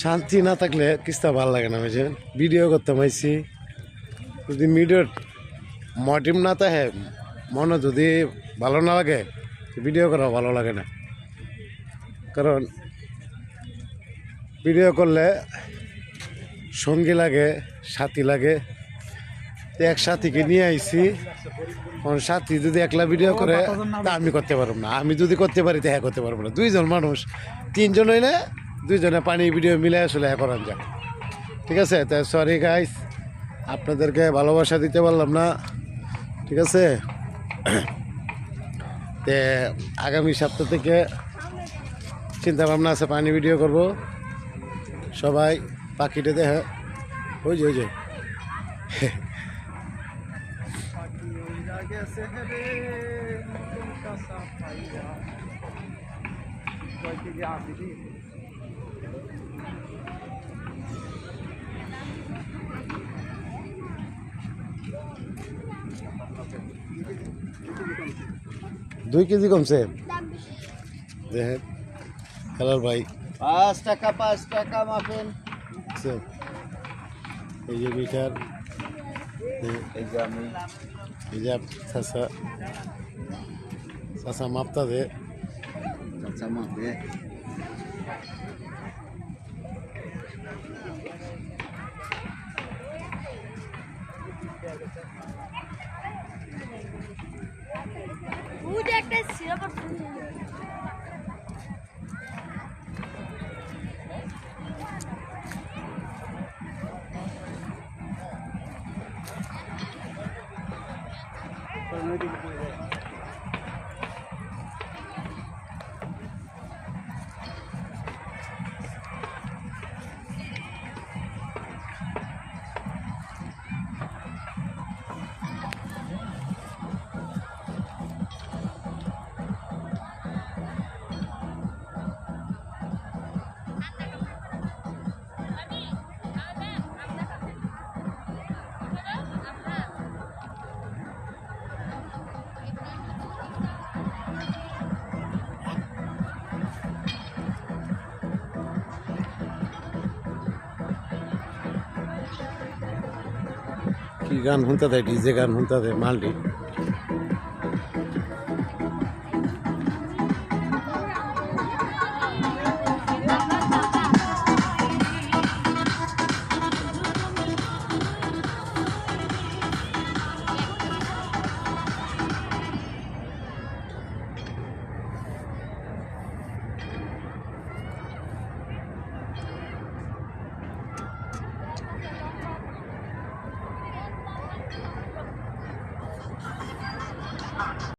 শান্তি না থাকলে কিস্তা ভালো লাগে না। বুঝছেন, ভিডিও করতে পাইছি, যদি ভিডিওর মোটিভ না থাকে, মনে যদি ভালো না লাগে, ভিডিও করা ভালো লাগে না। কারণ ভিডিও করলে সঙ্গী লাগে, সাথী লাগে। এক সাথীকে নিয়ে আইছি, কারণ সাথী যদি একলা ভিডিও করে তা আমি করতে পারবো না, আমি যদি করতে পারি তা হ্যাঁ করতে পারবো না। দুইজন মানুষ, তিনজন হইলে দুইজনে পানি ভিডিও মিলে আসলে হ্যাঁ করান যায়। ঠিক আছে, তাই সরি গাইস, আপনাদেরকে ভালোবাসা দিতে পারলাম না। ঠিক আছে, তে আগামী সপ্তাহ থেকে চিন্তা ভাবনা আছে পানি ভিডিও করব। সবাই পাখিটা দেখে ওই যে দুই কেজি কমছে দেখেন খেলার ভাই। 5 টাকা মাফিন। এই যে মিটার, এই যে আমি এই যে চাষা মাপতা দে। চাচা মাপে। একটা সিরাপ কি গান শুনতে দেয়, ডিজে গান শুনতে দেয় মাল্টি।